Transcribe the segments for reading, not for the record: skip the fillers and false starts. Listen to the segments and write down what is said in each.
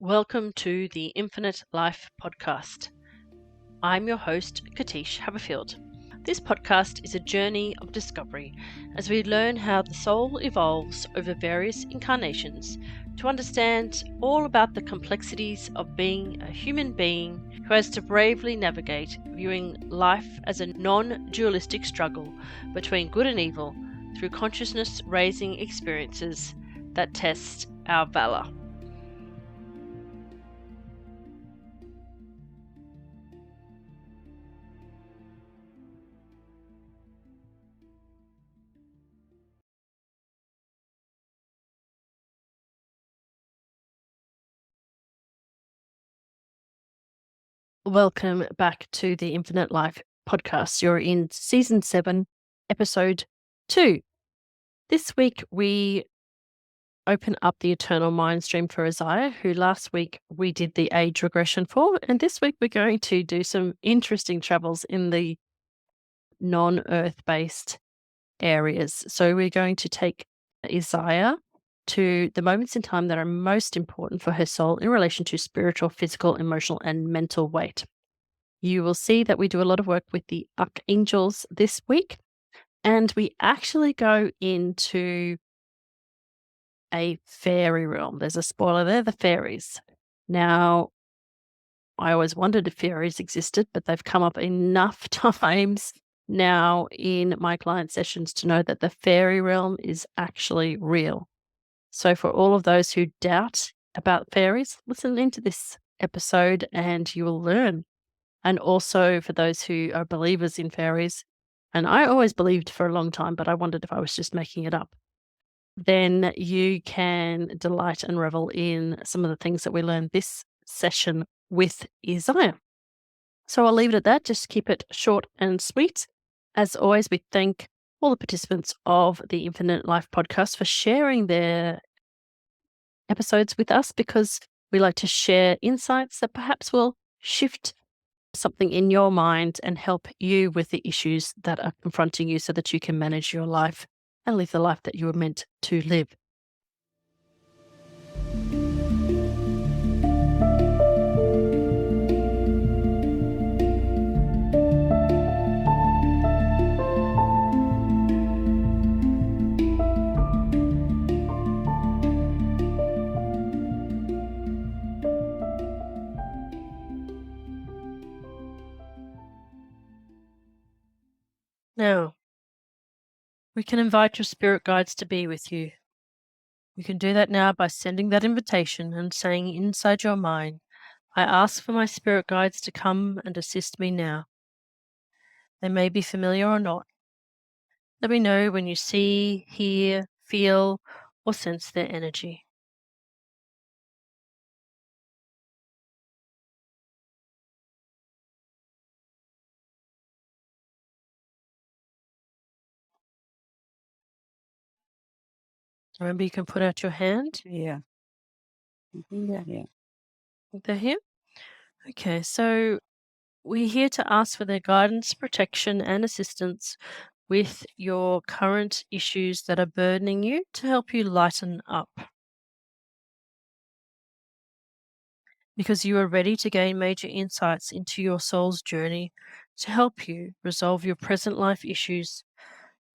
Welcome to the Infinite Life podcast. I'm your host, Katische Haberfield. This podcast is a journey of discovery as we learn how the soul evolves over various incarnations to understand all about the complexities of being a human being who has to bravely navigate viewing life as a non-dualistic struggle between good and evil through consciousness-raising experiences that test our valor. Welcome back to the Infinite Life podcast. You're in season 7, episode 2. This week we open up the eternal Mindstream for Isaya, who last week we did the age regression for, and this week we're going to do some interesting travels in the non-earth based areas. So we're going to take Isaya to the moments in time that are most important for her soul in relation to spiritual, physical, emotional, and mental weight. You will see that we do a lot of work with the Archangels this week, and we actually go into a fairy realm. There's a spoiler there, the fairies. Now, I always wondered if fairies existed, but they've come up enough times now in my client sessions to know that the fairy realm is actually real. So for all of those who doubt about fairies, listen into this episode and you will learn. And also for those who are believers in fairies, and I always believed for a long time, but I wondered if I was just making it up, then you can delight and revel in some of the things that we learned this session with Isaya. So I'll leave it at that. Just keep it short and sweet. As always, we thank all the participants of the Infinite Life podcast for sharing their episodes with us, because we like to share insights that perhaps will shift something in your mind and help you with the issues that are confronting you so that you can manage your life and live the life that you were meant to live. Now, we can invite your spirit guides to be with you. You can do that now by sending that invitation and saying inside your mind, I ask for my spirit guides to come and assist me now. They may be familiar or not. Let me know when you see, hear, feel, or sense their energy. Remember, you can put out your hand. Yeah. Yeah. They're here. Okay, so we're here to ask for their guidance, protection, and assistance with your current issues that are burdening you to help you lighten up. Because you are ready to gain major insights into your soul's journey to help you resolve your present life issues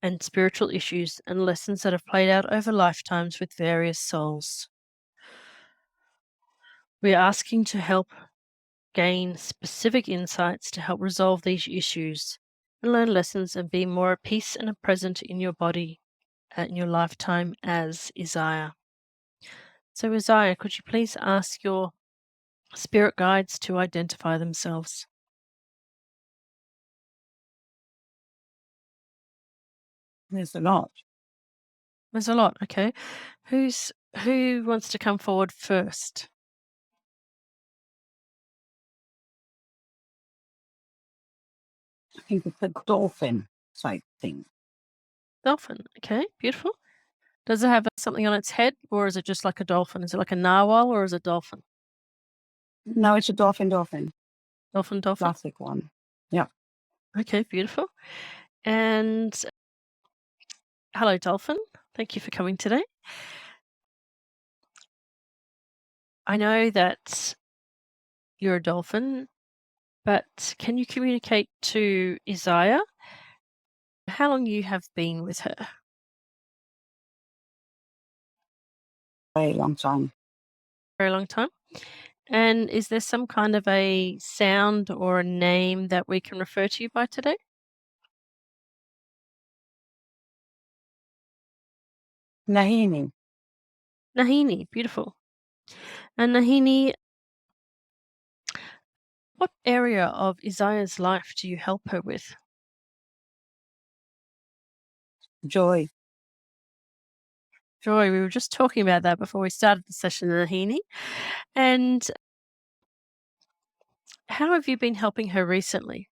and spiritual issues and lessons that have played out over lifetimes with various souls. We are asking to help gain specific insights to help resolve these issues and learn lessons and be more at peace and present in your body and in your lifetime as Isaya. So Isaya, could you please ask your spirit guides to identify themselves? There's a lot. There's a lot, okay. Who wants to come forward first? I think it's a dolphin type thing. Dolphin, okay, beautiful. Does it have something on its head, or is it just like a dolphin? Is it like a narwhal, or is it a dolphin? No, it's a dolphin. Dolphin. Classic one. Yeah. Okay, beautiful. And hello, Dolphin. Thank you for coming today. I know that you're a dolphin, but can you communicate to Isaya how long you have been with her? Very long time. Very long time. And is there some kind of a sound or a name that we can refer to you by today? Nahini. Nahini, beautiful. And Nahini, what area of Isaya's life do you help her with? Joy. Joy, we were just talking about that before we started the session, Nahini. And how have you been helping her recently?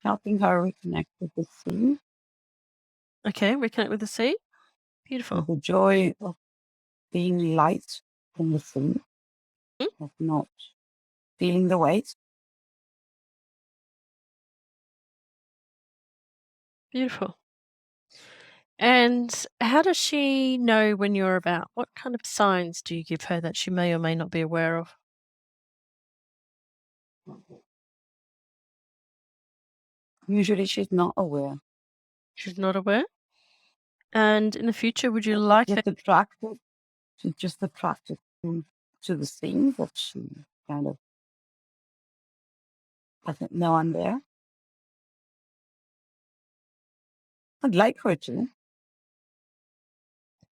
Helping her reconnect with the sea, Okay, reconnect with the sea. with Beautiful. the joy of being light in the sea, Mm, of not feeling the weight. beautiful. And how does she know when you're about? What kind of signs do you give her that she may or may not be aware of? Usually she's not aware. She's not aware. And in the future, would you like her? Just attracted. She's just attracted to the sea, but she kind of doesn't know I'm there. I'd like her to.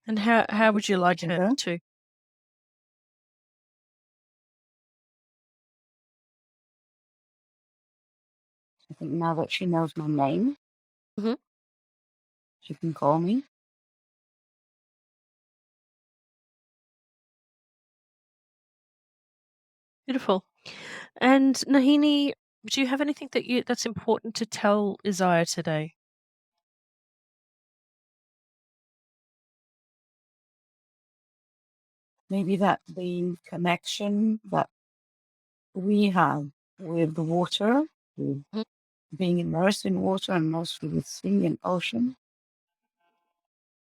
And how would you like her Okay. to? I think now that she knows my name, Mhm. she can call me. Beautiful. And Nahini, do you have anything that's important to tell Isaiah today? Maybe that the connection that we have with the water, with Mhm. being immersed in water and mostly with sea and ocean,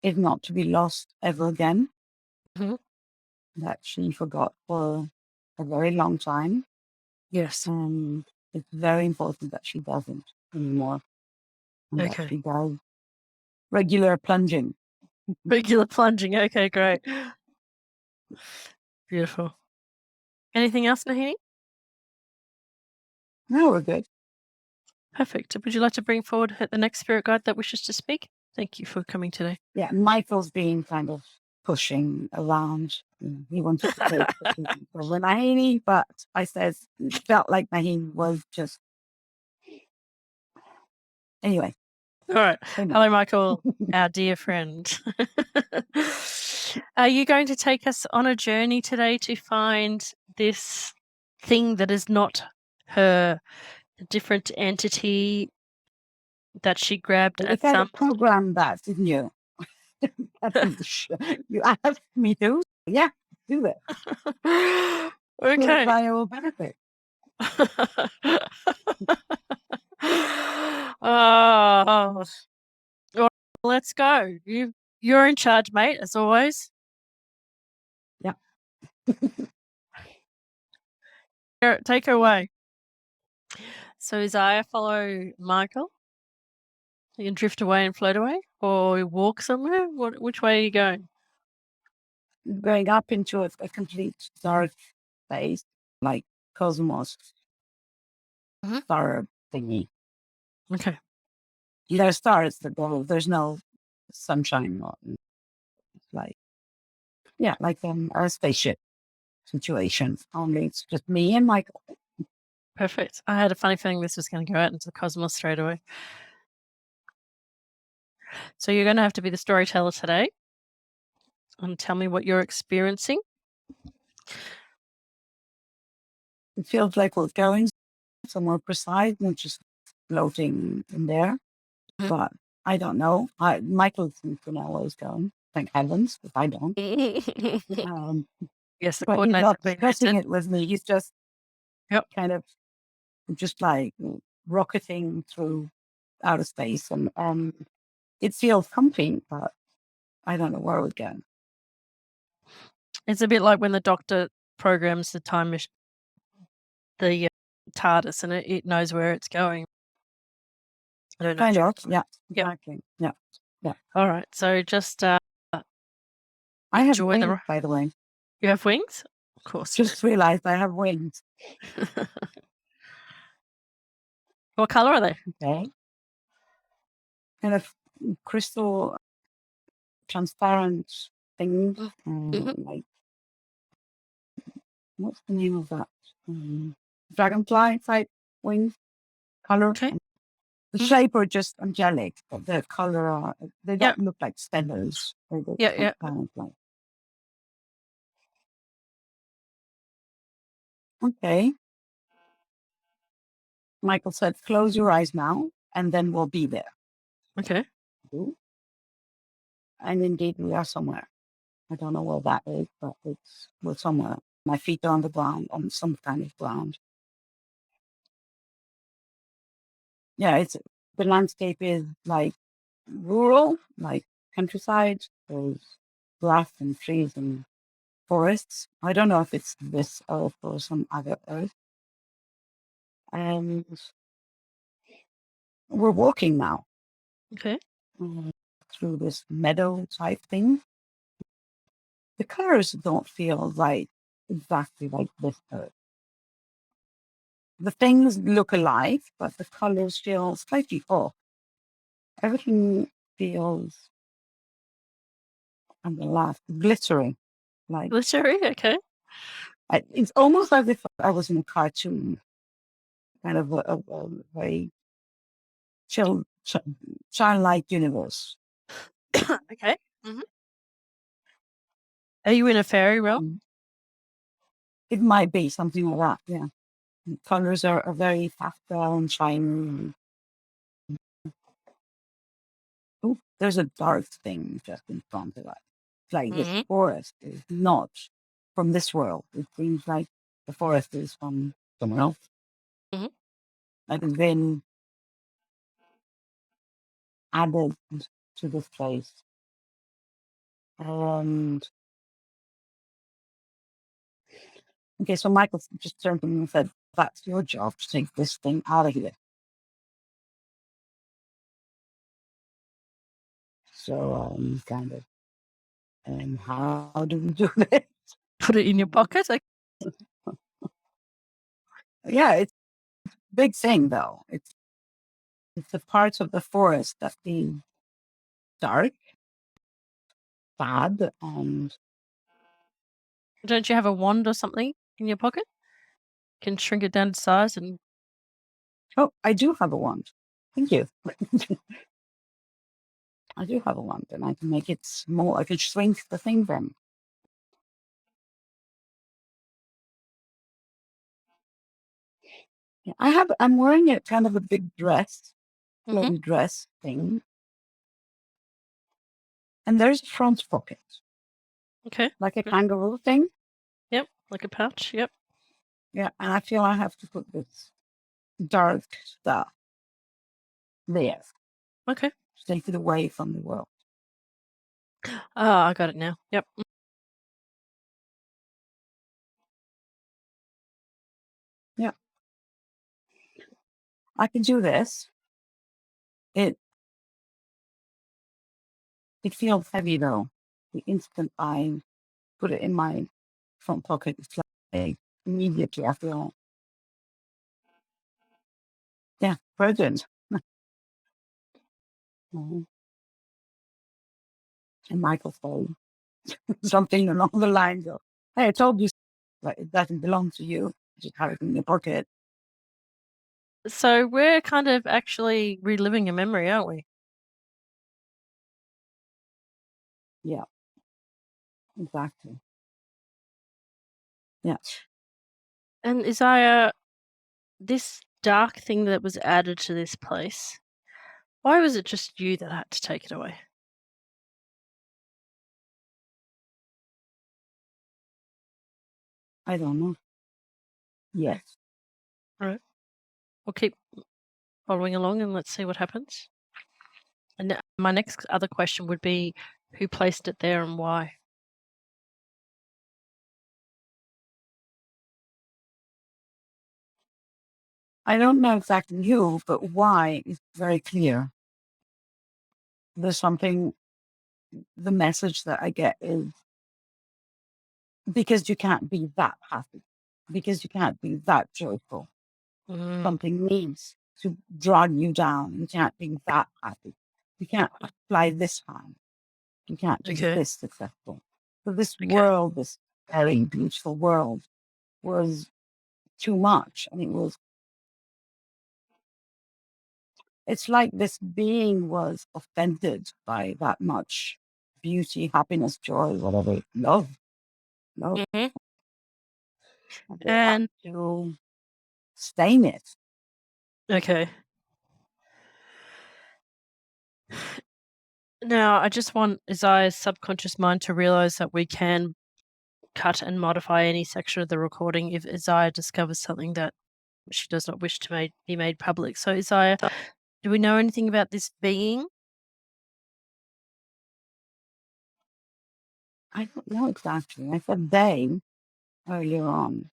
is not to be lost ever again. Mhm. That she forgot for a very long time. Yes. And it's very important that she doesn't anymore. And that Okay. she does regular plunging. Regular plunging. Okay, great. Beautiful. Anything else, Nahini? No, we're good. Perfect. Would you like to bring forward the next spirit guide that wishes to speak? Thank you for coming today. Yeah, Michael's been kind of pushing around. He wanted to take the keys over Nahini, but I says it felt like Nahini was just anyway. All right. Amen. Hello, Michael, our dear friend. Are you going to take us on a journey today to find this thing that is not her, a different entity that she grabbed You at kind some? of programmed that, didn't you? You asked me to. Yeah, do it. For Okay. your benefit. Oh, well, let's go. You're in charge, mate, as always. Yeah. Take her away. So Isaiah, follow Michael. You can drift away and float away, or walk somewhere. Which way are you going? Going up into a complete dark space, like cosmos Mhm. star thingy. Okay, There are stars that go, there's no sunshine on. It's like, yeah, like a spaceship situation. Only it's just me and Michael. perfect. I had a funny feeling this was going to go out into the cosmos straight away. So you're going to have to be the storyteller today and tell me what you're experiencing. It feels like we're going somewhere precise, not just floating in there. Mhm. But I don't know. Michael seems to know where he's going. Thank heavens, but I don't. Um, Yes, the but he's coordinates not have been discussing written. it with me. He's just Yep, kind of just like rocketing through outer space, and it feels comfy, but I don't know where we're going. It's a bit like when the doctor programs the time machine, the TARDIS, and it knows where it's going. I don't know. Kind of, yeah, Yep. exactly. Yeah. All right. So just I have enjoy wings, the. by the way. You have wings? Of course. Just realized I have wings. What color are they? Okay. Kind of crystal transparent things. Like, what's the name of that? Dragonfly type wings color. Okay. The shape are just angelic, but the color are, they don't Yep. look like feathers. They look Yeah. kind of like. Okay. Michael said, close your eyes now, and then we'll be there. Okay. And indeed, we are somewhere. I don't know where that is, but we're somewhere. My feet are on the ground, on some kind of ground. Yeah, the landscape is like rural, like countryside. There's grass and trees and forests. I don't know if it's this earth or some other earth. And we're walking now Okay. through this meadow type thing. The colors don't feel like exactly like this earth. The things look alike, but the colors feel slightly off. Everything feels, and the last, glittering. Like Glittery. Okay. it's almost as if I was in a cartoon, kind of a very childlike universe. Okay. Are you in a fairy realm? It might be something like that, yeah. The colors are very pastel and shiny. Oh, there's a dark thing just in front of us. It's like this forest is not from this world. It seems like the forest is from somewhere else. Like it's been added to this place. And okay, so Michael just turned to me and said, "That's your job to take this thing out of here." So kind of, and how do we do this? Put it in your pocket. Okay. Yeah, it's a big thing though. It's the parts of the forest that seem dark, bad, and Don't you have a wand or something in your pocket? Can shrink it down to size and. oh, I do have a wand. Thank you. I do have a wand, and I can make it small. I can shrink the thing then. Yeah, I'm wearing a kind of a big dress, flowy dress thing. And there's a front pocket. Okay. Like a kangaroo thing. Yep. Like a pouch. Yep. Yeah. And I feel I have to put this dark stuff there. Okay. To take it away from the world. Oh, I got it now. Yep. Yeah. I can do this. It feels heavy though. The instant I put it in my front pocket, it's like immediately I feel, yeah, present. And Michael said something along the lines of, "Hey, I told you that it doesn't belong to you. Just have it in your pocket." So we're kind of actually reliving a memory, aren't we? Yeah, exactly. Yeah. And Isaiah, this dark thing that was added to this place, why was it just you that had to take it away? I don't know. Yes. All right. We'll keep following along and let's see what happens. And my next other question would be, who placed it there and why? I don't know exactly who, but why is very clear. There's something, the message that I get is because you can't be that happy, because you can't be that joyful. Something needs to drag you down. You can't be that happy. You can't fly this high. You can't be this successful. So this world, this very beautiful world, was too much. And it's like this being was offended by that much beauty, happiness, joy, whatever, love. Mhm. They have And to stain it. okay. Now, I just want Isaya's subconscious mind to realize that we can cut and modify any section of the recording if Isaya discovers something that she does not wish to be made public. So, Isaya, do we know anything about this being? I don't know exactly. I said they earlier on.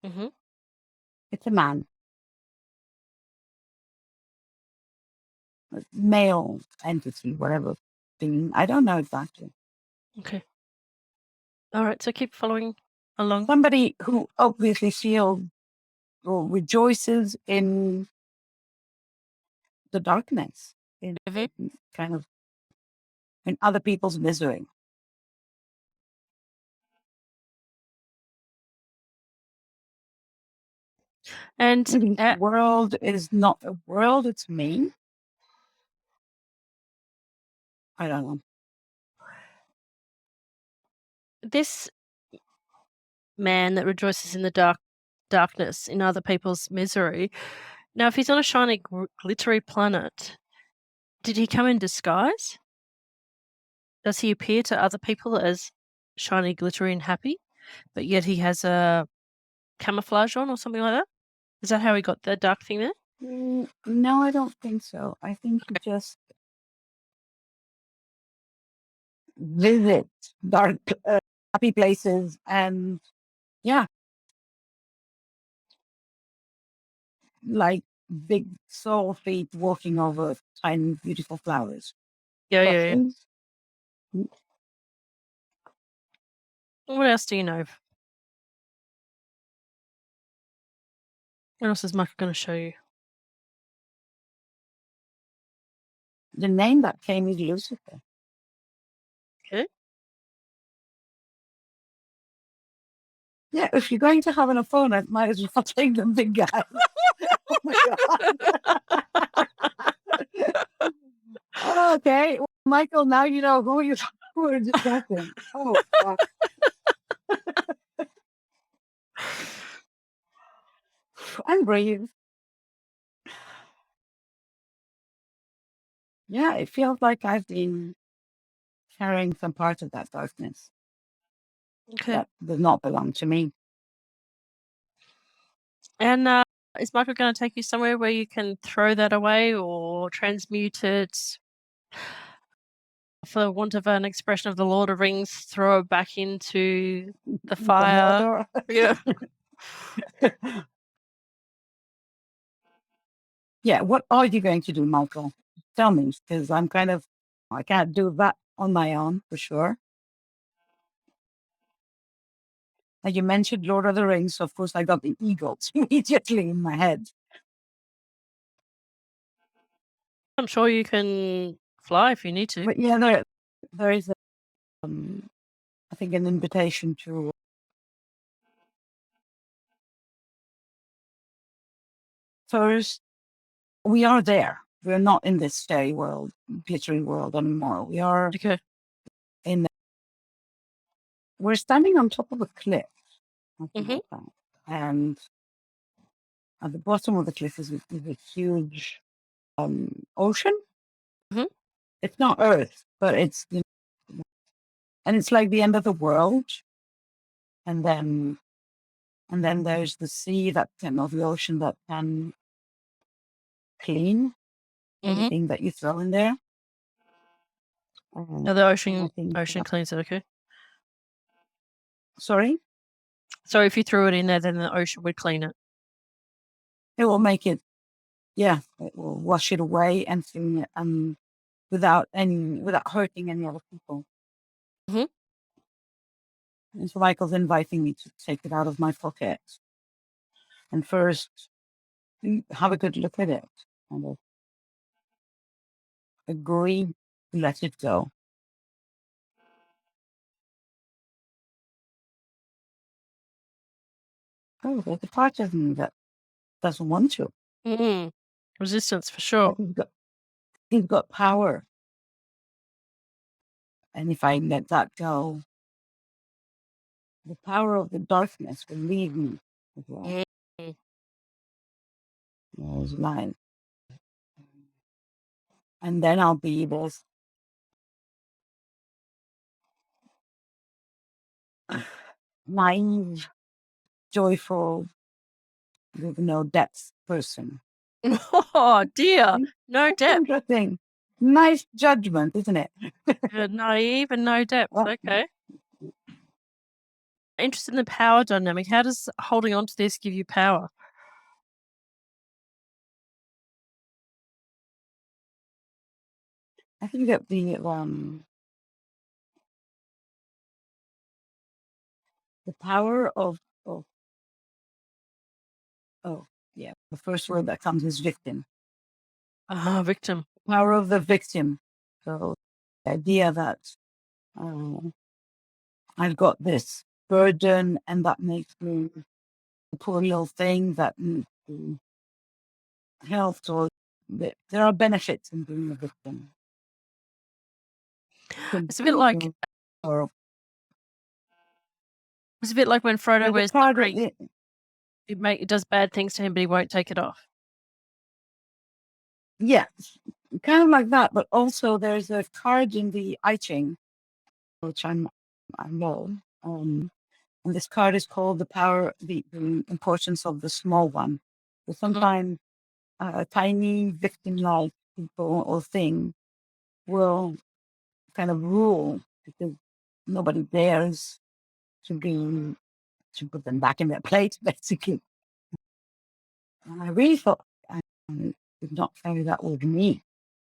Mm-hmm. It's a man. A male entity, whatever being. I don't know exactly. Okay. All right. So keep following along. Somebody who obviously feels or rejoices in the darkness, in kind of in other people's misery. And Maybe the world is not a world, it's me. I don't know. This man that rejoices in the darkness, in other people's misery. Now, if he's on a shiny, glittery planet, did he come in disguise? Does he appear to other people as shiny, glittery, and happy, but yet he has a camouflage on or something like that? Is that how he got the dark thing there? No, I don't think so. I think he just visits dark, happy places and, yeah, like big soul feet walking over tiny, beautiful flowers. Yeah. What else do you know? What else is Michael going to show you? The name that came is Lucifer. Okay. Yeah, if you're going to have an opponent, might as well take the big guy. Oh my God. Okay, well, Michael, now you know who you're discussing. Oh, fuck. And breathe. Yeah, it feels like I've been carrying some part of that darkness that does not belong to me. And is Michael going to take you somewhere where you can throw that away or transmute it? For want of an expression of the Lord of Rings, throw it back into the fire. Yeah. Yeah, what are you going to do, Michael? Tell me, because I can't do that on my own, for sure. And you mentioned Lord of the Rings, so of course I got the eagles immediately in my head. I'm sure you can fly if you need to. But yeah, there is, I think, an invitation to first. We are there. We're not in this fairy world, glittery world anymore. We are in. We're standing on top of a cliff, and at the bottom of the cliff is a huge ocean. It's not Earth, but it's, and it's like the end of the world. And then there's the sea of the ocean that can clean anything that you throw in there. The ocean cleans it, okay? Sorry? So if you threw it in there, then the ocean would clean it. it will make it, it will wash it away and clean it, without hurting any other people. Mhm. And so Michael's inviting me to take it out of my pocket and first have a good look at it and agree to let it go. Oh, there's a part of me that doesn't want to. Resistance for sure. He's got power. And if I let that go, the power of the darkness will leave me as well. There's light. And then I'll be this naive, joyful, with no depth person. Oh dear, no That's depth. interesting. Nice judgment, isn't it? Naive and no depth. Okay. Interested in the power dynamic. How does holding on to this give you power? I think that the power of the first word that comes is victim. Victim. Power of the victim. So the idea that I've got this burden and that makes me a poor little thing that needs to be helped, or there are benefits in being a victim. It's a bit like when Frodo wears the ring. It does bad things to him, but he won't take it off. Yeah, kind of like that. But also, there's a card in the I Ching, which I know, and this card is called the importance of the small one. So sometimes tiny victim-like people or thing will kind of rule because nobody dares to put them back in their place, basically. And I really thought I did not carry that with me.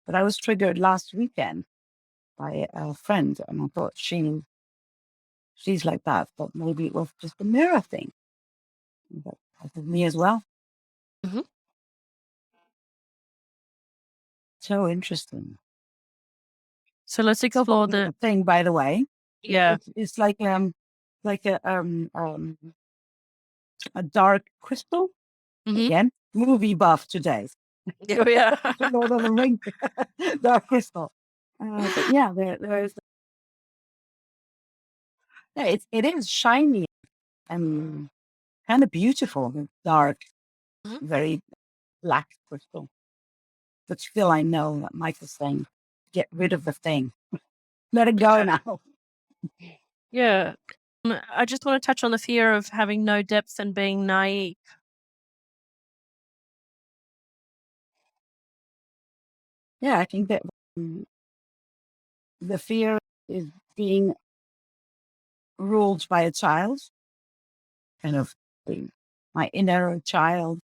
But I was triggered last weekend by a friend, and I thought she's like that, but maybe it was just a mirror thing. That happened to me as well. So interesting. So let's explore the thing. By the way, yeah, it's like a dark crystal. Again, movie buff today. Yeah. Lord of the Rings, dark crystal. But yeah, there's. Yeah, it is shiny and kind of beautiful, dark, very black crystal. But still, I know that Michael's saying, get rid of the thing. Let it go now. Yeah. I just want to touch on the fear of having no depth and being naive. Yeah, I think that the fear is being ruled by a child, kind of my inner child.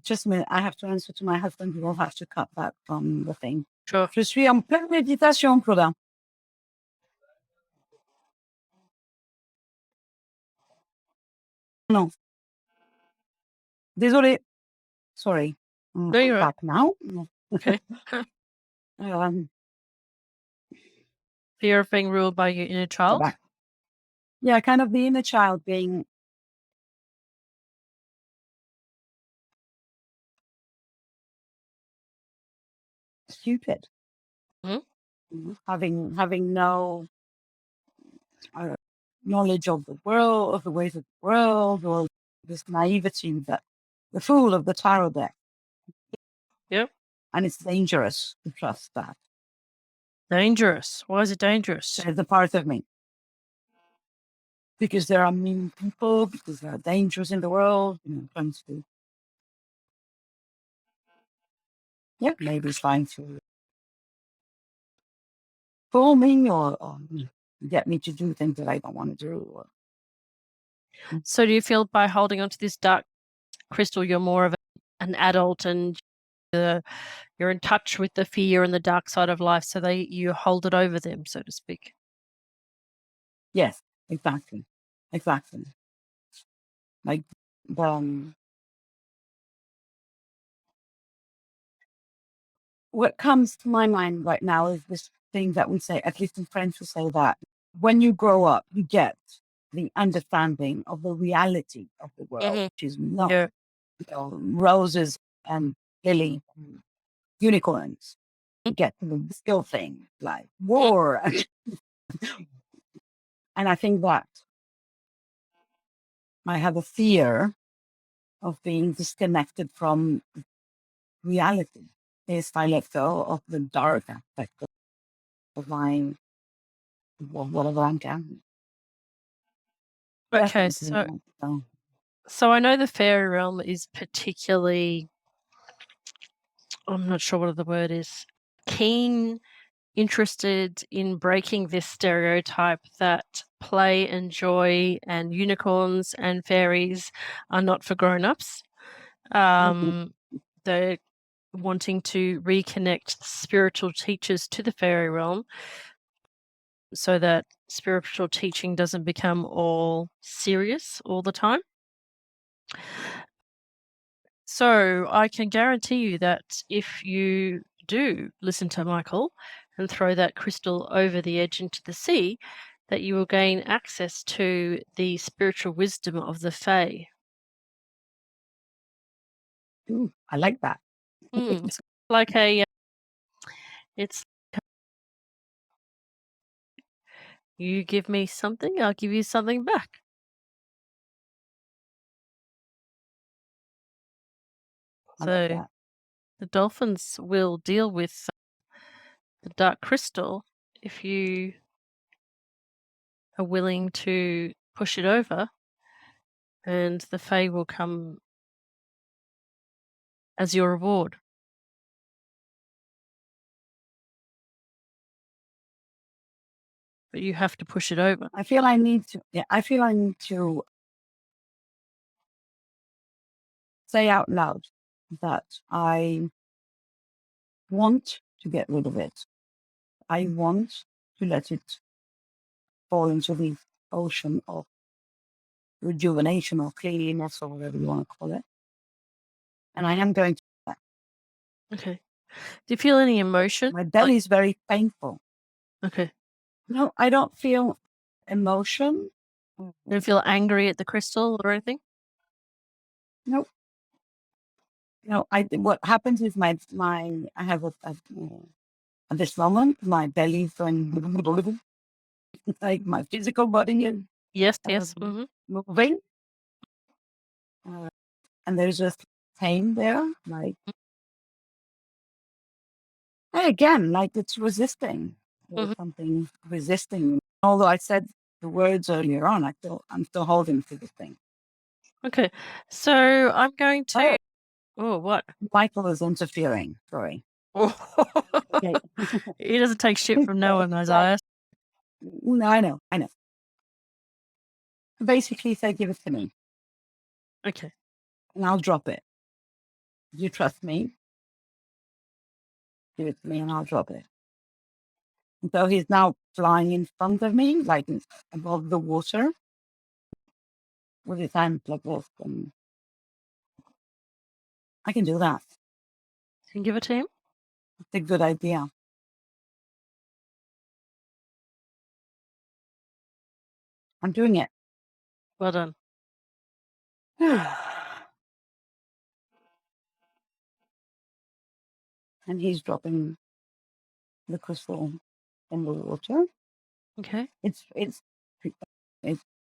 Just a minute, I have to answer to my husband. We will have to cut that from the thing. Sure. Je suis en pleine méditation, Claudin. Non. Désolé. Sorry. No, you're back now. Okay. Fear of being ruled by your inner child? Yeah, kind of the inner child being stupid. Having no knowledge of the world, of the ways of the world, or this naivety that the fool of the tarot deck. Yep. And it's dangerous to trust that. Dangerous? Why is it dangerous? There's a part of me. Because there are mean people, because there are dangers in the world, trying to, maybe trying to fool me or get me to do things that I don't want to do. So do you feel by holding onto this dark crystal, you're more of an adult and you're in touch with the fear and the dark side of life, so you hold it over them, so to speak? Yes, exactly. Exactly. Like, what comes to my mind right now is this thing that we say, at least in French, we say that when you grow up, you get the understanding of the reality of the world, which is not Yeah. roses and lily and unicorns. You get to the skill thing like war. And I think that I have a fear of being disconnected from reality. If I let go of the dark aspect of my whatever I'm carrying. Okay, Definitely not. So, so I know the fairy realm is particularly, I'm not sure what the word is, keen, interested in breaking this stereotype that play and joy and unicorns and fairies are not for grown-ups. They're wanting to reconnect spiritual teachers to the fairy realm so that spiritual teaching doesn't become all serious all the time. So I can guarantee you that if you do listen to Michael and throw that crystal over the edge into the sea, that you will gain access to the spiritual wisdom of the Fae. I like that. It's like a, it's you give me something, I'll give you something back. I like So that. the dolphins will deal with the dark crystal if you are willing to push it over, and the Fae will come as your reward. But you have to push it over. I feel I need to. Yeah, I feel I need to say out loud that I want to get rid of it. I want to let it fall into the ocean of rejuvenation or cleanliness or whatever you want to call it. And I am going to do that. Okay. Do you feel any emotion? My belly is very painful. Okay. No, I don't feel emotion. Do you feel angry at the crystal or anything? No, no. What happens is my I have at this moment my belly is going like my physical body is Yes, yes. moving, and there's just pain there, like. And again, like it's resisting. There's something resisting. Although I said the words earlier on, I'm still holding to the thing. Okay. So I'm going to. Oh, what? Michael is interfering. Sorry. Okay. He doesn't take shit from no one, Isaiah. No, I know. I know. Basically, say, give it to me, Okay. and I'll drop it. You trust me? Give it to me, and I'll drop it. And so he's now flying in front of me, like above the water, with his hands like this, and I can do that. Can you give it to him? It's a good idea. I'm doing it. Well done. And he's dropping the crystal in the water. Okay. It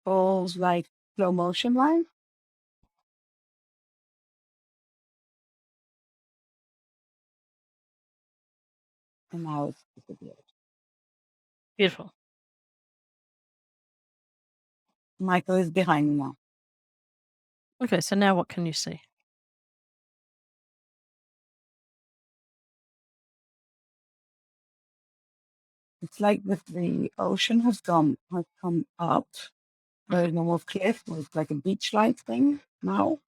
falls like slow motion line. And now it's disappeared. Beautiful. Michael is behind me now. Okay. So now what can you see? It's like the ocean has come up, very normal cliff with like a beach-like thing now.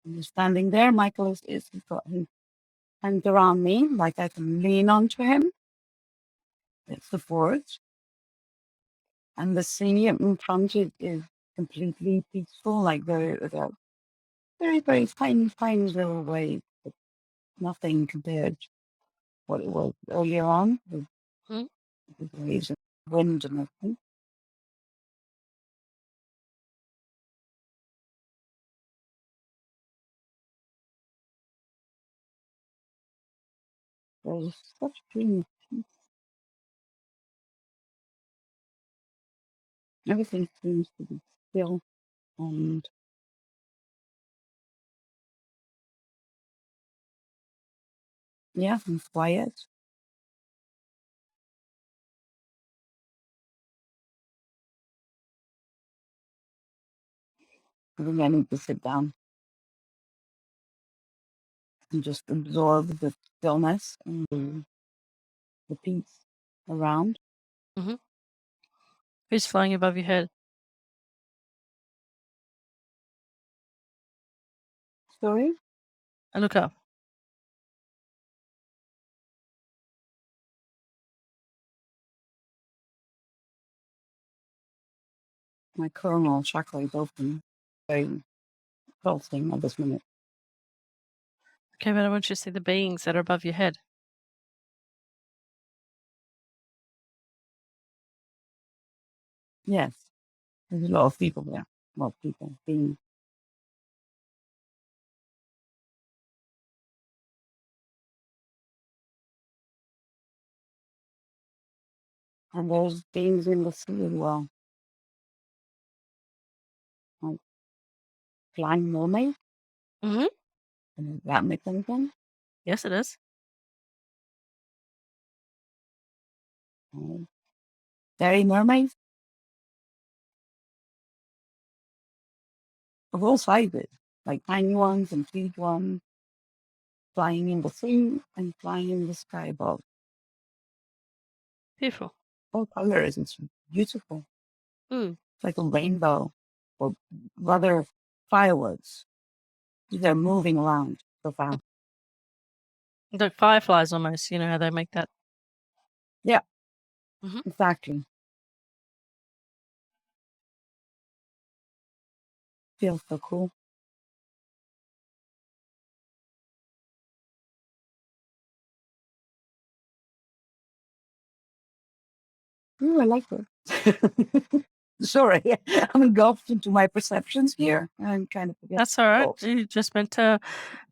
And you're standing there. Michael he's got his hands around me, like I can lean onto him. It's the forge. And the sea in front is completely peaceful, like very, very tiny, tiny little waves, but nothing compared to what it was earlier on with Mm. the waves and wind and everything. There's such dreamy peace. Everything seems to be still and and quiet. I think I need to sit down and just absorb the stillness and the peace around. Mm-hmm. Who's flying above your head? Sorry? I look up. My coronal chakra is open, very pulsing at this minute. Okay, but I want you to see the beings that are above your head. Yes, there's a lot of people there. Well, people being. And there's beings in the sea as well. Like flying mermaids. Mm-hmm. Does that make any sense? Yes, it is. Fairy mermaids of all sizes, like tiny ones and huge ones, flying in the sea and flying in the sky above. Beautiful. All colors. It's beautiful. Mm. It's like a rainbow, or rather fireworks. They're moving around so fast. Like fireflies almost, you know how they make that. Yeah, Mhm. exactly. Feels so cool. Ooh, I like it. Sorry, I'm engulfed into my perceptions here. I'm kind of forgetting. That's all right. You just meant to.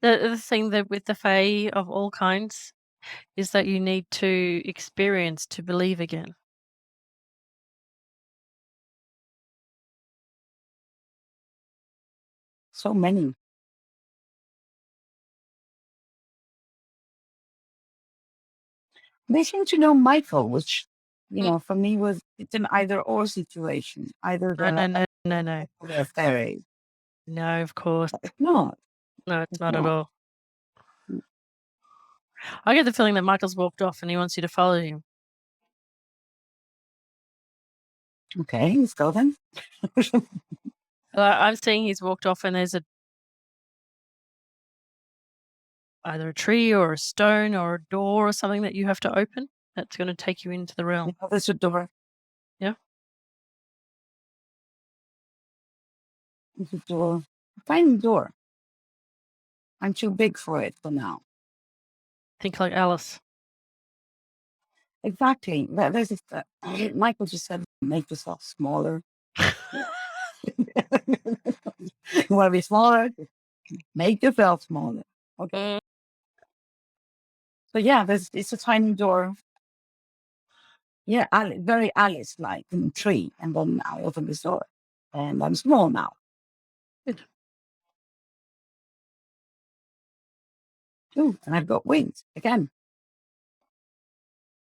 The thing that with the Fae of all kinds is that you need to experience to believe again. So many. They seem to know Michael, which, for me it's an either or situation. Either No. they're fairies. No, of course. It's not. No, it's It's not at not. all. I get the feeling that Michael's walked off and he wants you to follow him. Okay, let's go then. I'm seeing he's walked off and there's either a tree or a stone or a door or something that you have to open that's going to take you into the realm. There's a door. Yeah. There's a door. A tiny door. I'm too big for it for now. Think like Alice. Exactly. There's this, Michael just said, make yourself smaller. You want to be smaller? Make yourself smaller. Okay. Mm. So yeah, it's a tiny door. Yeah, very Alice-like in a tree. And then I open this door. And I'm small now. Good. Ooh, and I've got wings again.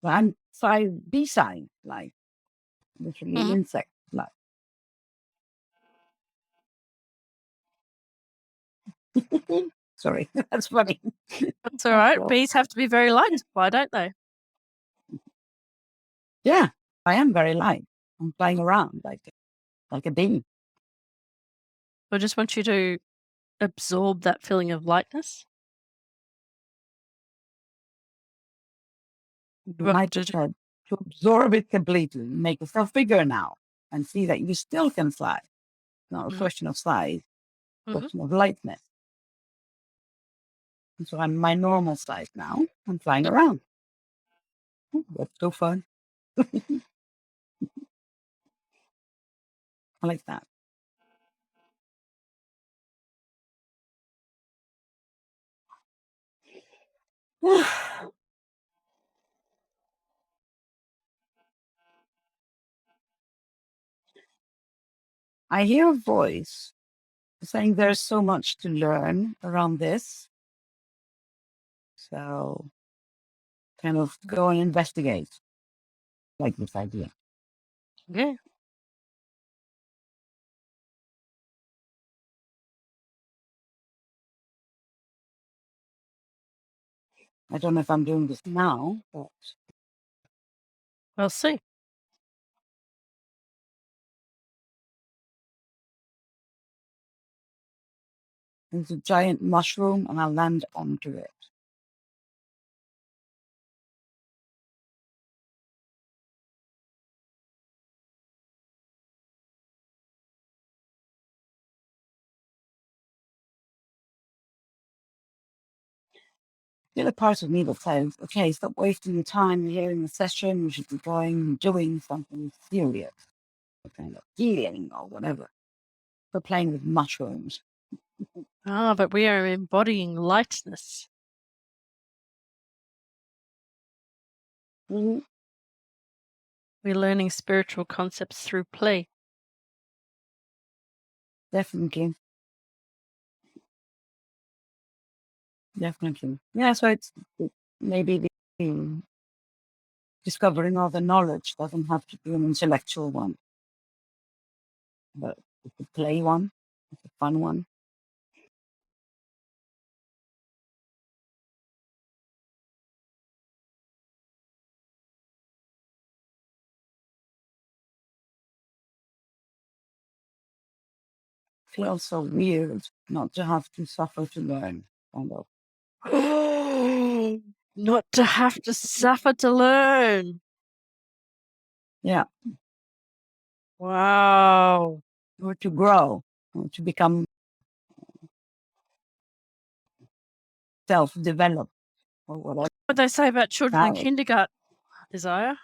But I'm size B size, like literally an insect. Like sorry, that's funny. That's all right. Well, Bees have to be very light. Why don't they? yeah, I am very light. I'm flying around like like a bee. I just want you to absorb that feeling of lightness. Like I said, to absorb it completely, make yourself bigger now, and see that you still can fly. It's not a question of size, it's a question of lightness. And so I'm my normal size now. I'm flying around. That's so fun. I like that. I hear a voice saying there's so much to learn around this. So kind of go and investigate. Like this idea. Yeah. I don't know if I'm doing this now, but We'll see. there's a giant mushroom and I'll land onto it. Still a part of me that says, okay, stop wasting your time here in the session. You should be going and doing something serious, kind of healing or whatever. But playing with mushrooms. But we are embodying lightness. Mm-hmm. We're learning spiritual concepts through play. Definitely. Definitely. Yeah, so it's maybe the discovering all the knowledge doesn't have to be an intellectual one, but it's a play one, it's a fun one. Feels so weird not to have to suffer to learn, kind of. Not to have to suffer to learn. Yeah. Wow. Or to grow, or to become self-developed, or whatever. What they say about children in Valid. kindergarten, Isaiah?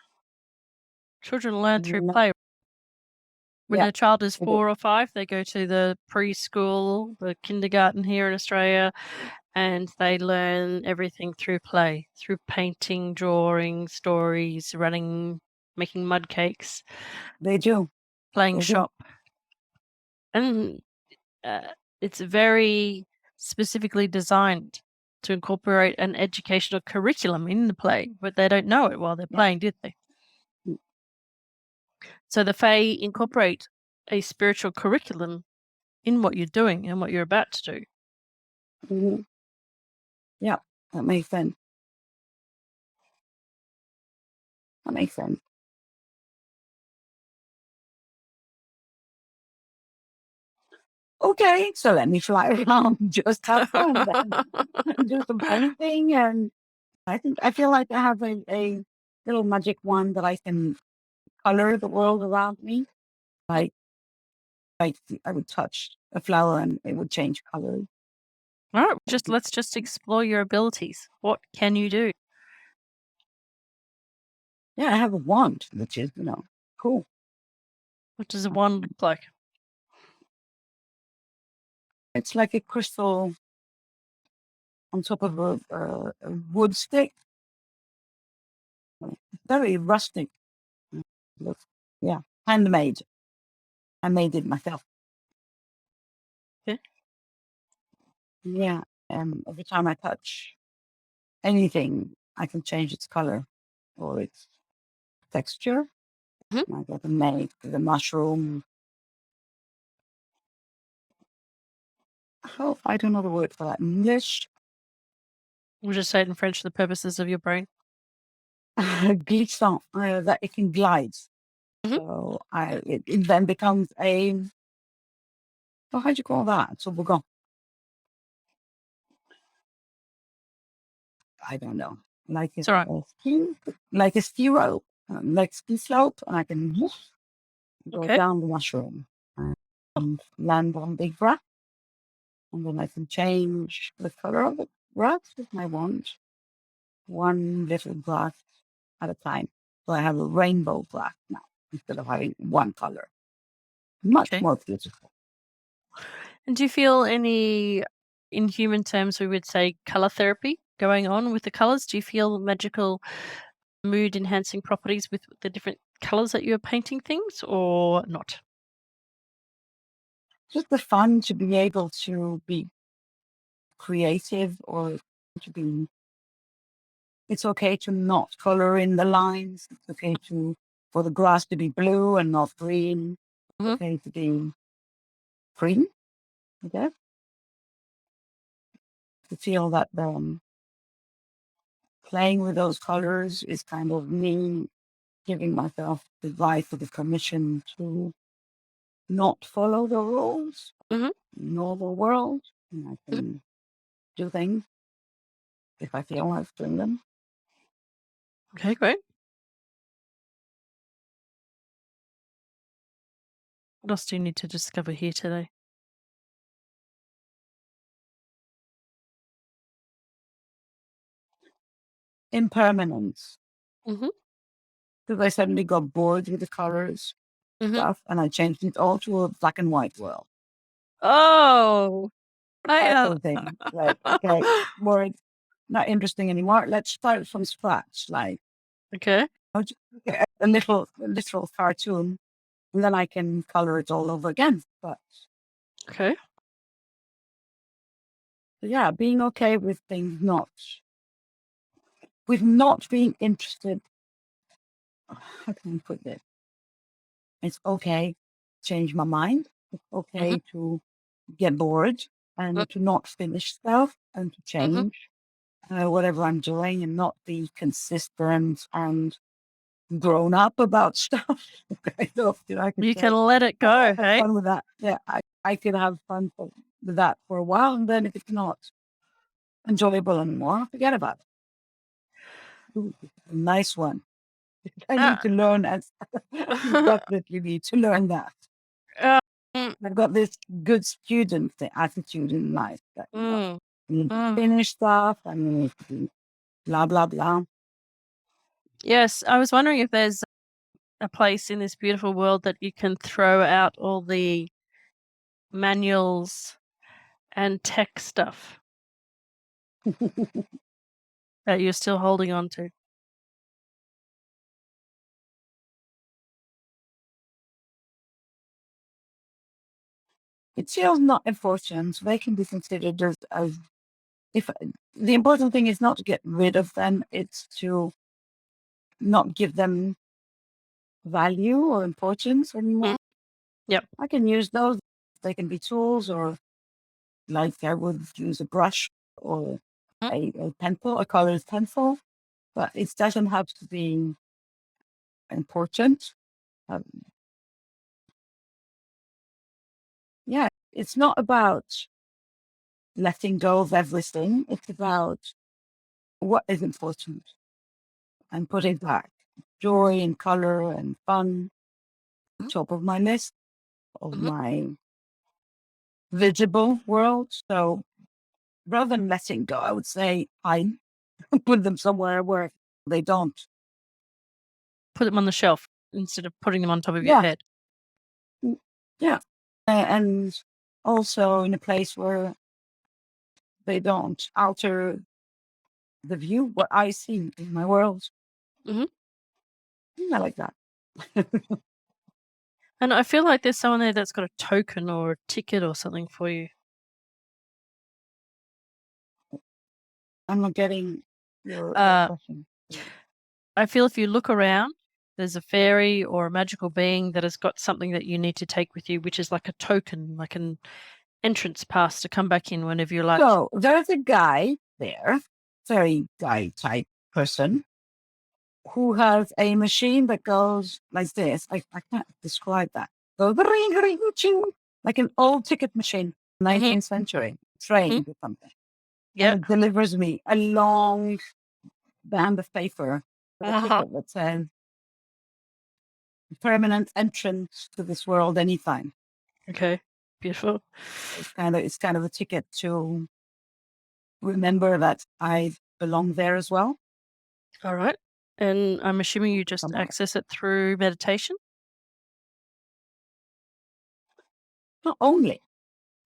Children learn through Mhm. play. When Yeah. a child is It is. 4 or 5, they go to the preschool, the kindergarten here in Australia, and they learn everything through play, through painting, drawing, stories, running, making mud cakes, They do. playing They do. shop. And it's very specifically designed to incorporate an educational curriculum in the play, but they don't know it while they're Yeah. playing, did they? Mm. So the Fae incorporate a spiritual curriculum in what you're doing and what you're about to do. Mhm. Yeah, that makes sense. That makes sense. Okay, so let me fly around, just have fun then, and do some painting. And I feel like I have a little magic wand that I can color the world around me. Like I would touch a flower and it would change colors. All right, let's just explore your abilities. What can you do? Yeah, I have a wand, which is, cool. What does a wand look like? It's like a crystal on top of a wood stick. Very rustic. Yeah, handmade. I made it myself. Okay. Yeah, and every time I touch anything, I can change its color or its texture. Mhm. I got to make the mushroom. Oh, I don't know the word for that in English. We'll just say it in French for the purposes of your brain. Glissant, that it can glide. So it then becomes how do you call that? So we're going, I don't know, like It's all right. a ski, like a ski rope, like ski slope, and I can go Okay. down the mushroom and land on big grass, and then I can change the color of the grass if I want, one little grass at a time. So I have a rainbow grass now instead of having one color. Much Okay. more beautiful. And do you feel any, in human terms, we would say color therapy going on with the colors? Do you feel magical mood enhancing properties with the different colors that you're painting things or not? Just the fun to be able to be creative or to be, it's okay to not color in the lines. It's okay for the grass to be blue and not green. It's okay to be green, I guess. To feel that playing with those colors is kind of me giving myself the right or the permission to not follow the rules, normal world. And I can do things if I feel like doing them. Okay, great. What else do you need to discover here today? Impermanence. Mm-hmm. Because I suddenly got bored with the colors stuff and I changed it all to a black and white world. Oh, That sort of thing. Like, okay, more not interesting anymore. Let's start from scratch. Like, okay. a literal cartoon, and then I can color it all over again. But Okay. yeah, being okay with things not being interested. How can I put this? It's okay to change my mind. It's okay to get bored and to not finish stuff and to change whatever I'm doing and not be consistent and grown up about stuff. Kind of, I could You say, can let it go, have hey? fun with that. Yeah, I could have fun with that for a while, and then if it's not enjoyable anymore, forget about it. Ooh, nice one. I need to learn as definitely need to learn that. I've got this good student attitude in life that you need to finish stuff and you need to do blah blah blah. Yes, I was wondering if there's a place in this beautiful world that you can throw out all the manuals and tech stuff that you're still holding on to. It's still not important. They can be considered as if the important thing is not to get rid of them, it's to not give them value or importance anymore. Yep. I can use those. They can be tools, or like I would use a brush or a pencil, a colored pencil, but it doesn't have to be important. Yeah, it's not about letting go of everything. It's about what is important and putting back joy and color and fun top of my list of my visible world. So rather than letting go, I would say I put them somewhere where they don't. Put them on the shelf instead of putting them on top of your Yeah. head. Yeah. And also in a place where they don't alter the view, what I see in my world. I like that. And I feel like there's someone there that's got a token or a ticket or something for you. I'm not getting your question. I feel if you look around, there's a fairy or a magical being that has got something that you need to take with you, which is like a token, like an entrance pass to come back in whenever you like. So there's a guy there, fairy guy type person, who has a machine that goes like this. I can't describe that. Goes ring, ring, ching, like an old ticket machine, 19th century, train or something. Yeah. And it delivers me a long band of paper with a ticket that says permanent entrance to this world anytime. Okay. Beautiful. It's kind of a ticket to remember that I belong there as well. All right. And I'm assuming you just access it through meditation? Not only.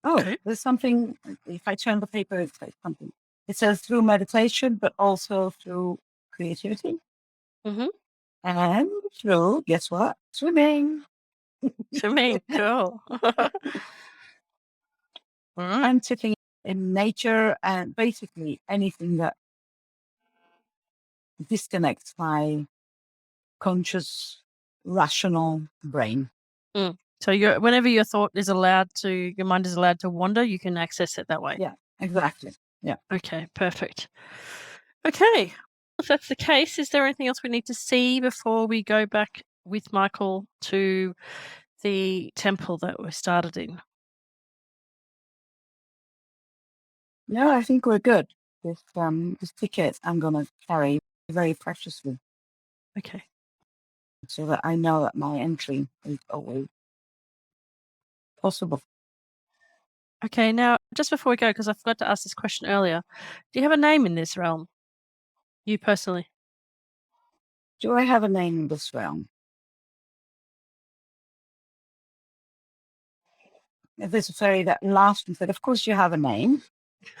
Oh, Okay. there's something. If I turn the paper, it says something. It says through meditation, but also through creativity. Mm-hmm. And through, guess what? Swimming. Swimming. Cool. All right. And sitting in nature and basically anything that disconnects my conscious, rational brain. So whenever your mind is allowed to wander, you can access it that way. Yeah, exactly. Yeah. Okay, perfect. Okay. If that's the case, is there anything else we need to see before we go back with Michael to the temple that we started in? No, I think we're good. This ticket I'm gonna carry very preciously. Okay. So that I know that my entry is always possible. Okay, now just before we go, because I forgot to ask this question earlier, do you have a name in this realm? You personally? Do I have a name in this realm? There's a fairy that laughed and said, "Of course you have a name."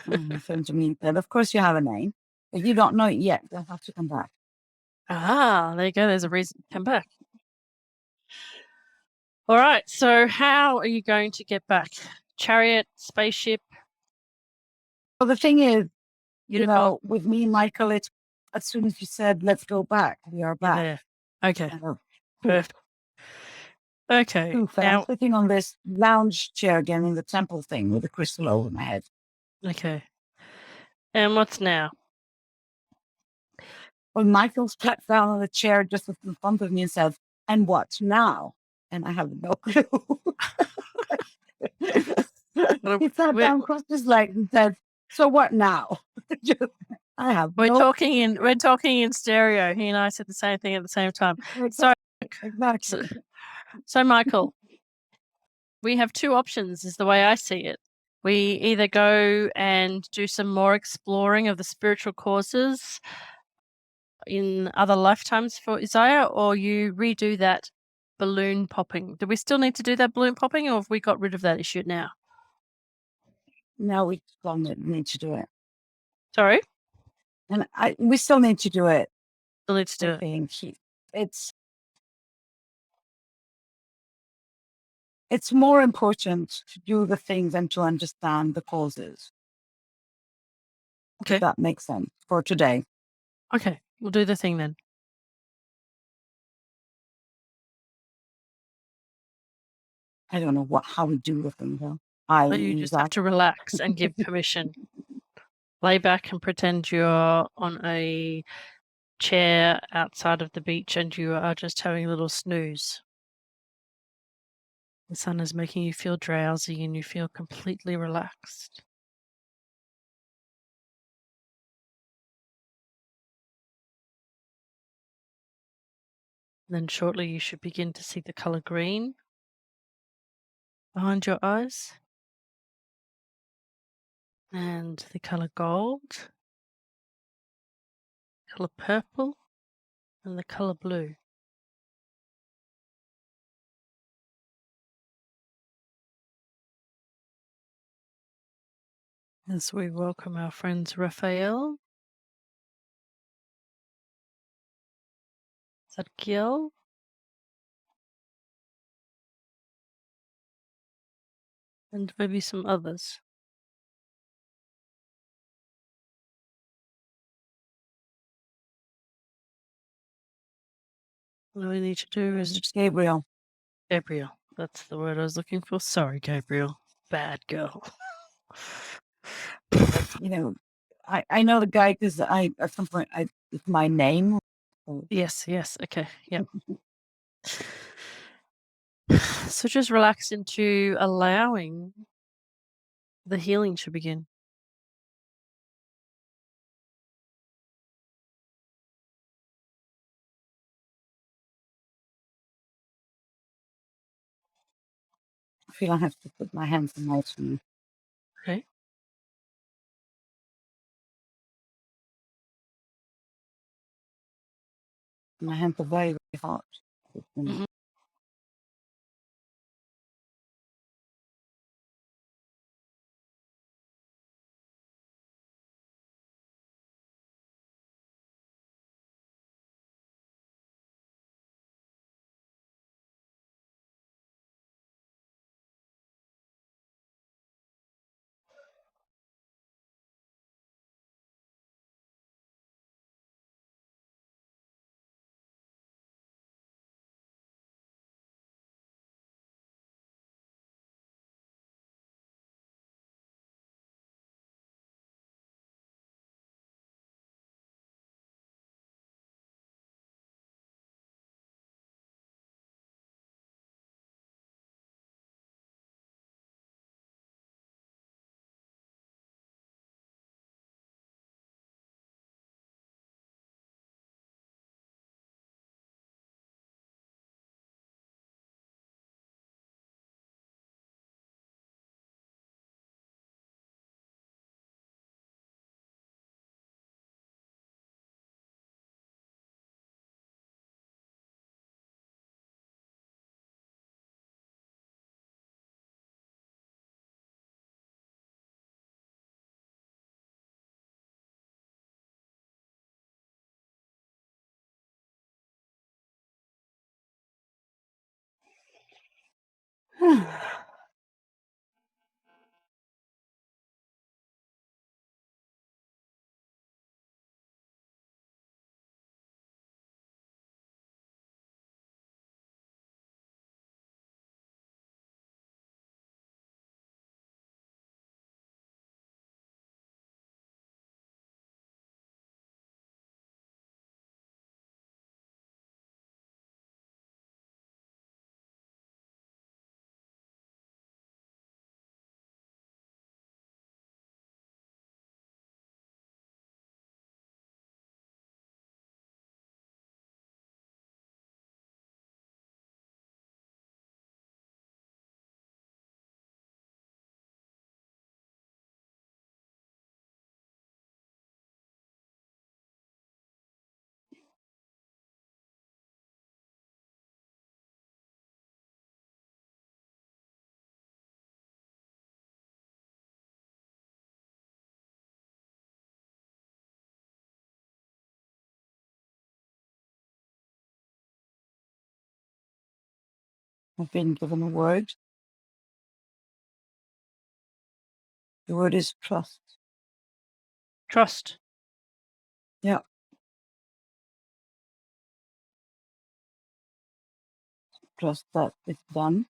My friend to me said, "Of course you have a name, but you don't know it yet. You'll have to come back." Ah, there you go. There's a reason to come back. All right. So how are you going to get back? Chariot, spaceship? Well, the thing is, Unicorn? with me, Michael, it's as soon as you said, "Let's go back," we are back. There. Okay. Kind of, Perfect. Okay. poof, and I'm sitting on this lounge chair again in the temple thing with a crystal over my head. Okay. And what's now? Well, Michael sat down on the chair just in front of me and said, "And what now?" And I have no clue. He sat down, crossed his legs, and said, "So what now?" I have we're talking in stereo. He and I said the same thing at the same time. Exactly. So Michael, we have two options, is the way I see it. We either go and do some more exploring of the spiritual causes in other lifetimes for Isaya, or you redo that balloon popping. Do we still need to do that balloon popping, or have we got rid of that issue now? Now we still need to do it. Sorry? And we still need to do it. Still need to do I it. think it's more important to do the things than to understand the causes. Okay. If that makes sense for today. Okay, we'll do the thing then. I don't know how we do the thing though. You just have to relax and give permission. Lay back and pretend you're on a chair outside of the beach and you are just having a little snooze. The sun is making you feel drowsy and you feel completely relaxed. Then shortly you should begin to see the color green behind your eyes and the color gold, color purple, and the color blue. As we welcome our friends Raphael, Zadkiel, and maybe some others. All we need to do is just Gabriel. Gabriel. That's the word I was looking for. Sorry, Gabriel. Bad girl. I know the guy because at some point it's my name So Yes. Okay. Yep. So just relax into allowing the healing to begin. I feel I have to put my hands on my chin. Okay. My hands are very, very hot. Mhm. I've been given a word. The word is trust. Trust. Yeah. Trust that it's done.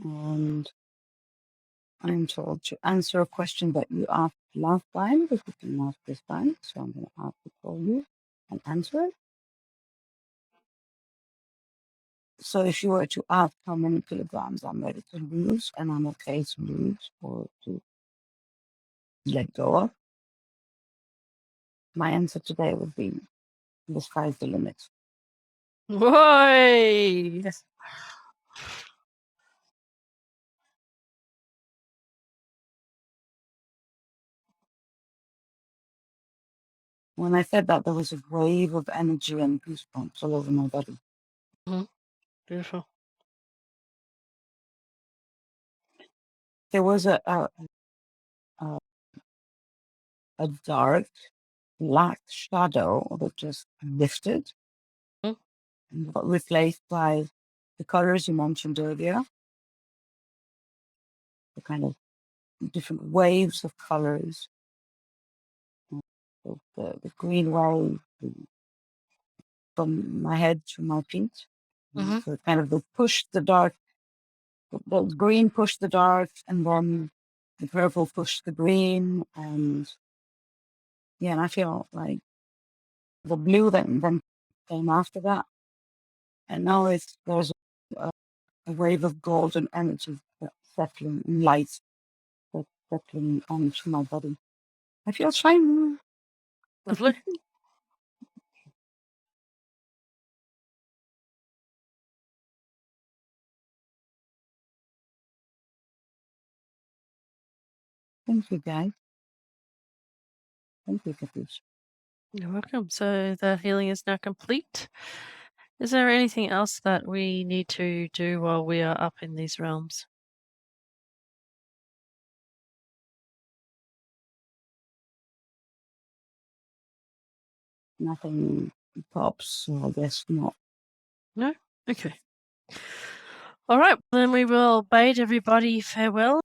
And I'm told to answer a question that you asked last time, but you can ask this time. So I'm going to ask it for you and answer it. So if you were to ask how many kilograms I'm ready to lose and I'm okay to lose or to let go of, my answer today would be the sky's the limit. Whoa! When I said that, there was a wave of energy and goosebumps all over my body. Beautiful. There was a dark black shadow that just lifted Mhm. and got replaced by the colors you mentioned earlier, the kind of different waves of colors. So the green wave from my head to my feet. Mhm. So kind of the push the dark, the green push the dark, and then the purple push the green, and and I feel like the blue then came after that, and now there's a wave of golden energy that's settling in light that's settling onto my body. I feel shiny. Lovely. Thank you, guys. Thank you, Katische. You're welcome. So the healing is now complete. Is there anything else that we need to do while we are up in these realms? Nothing pops, so I guess not. No? Okay. All right. Then we will bid everybody farewell.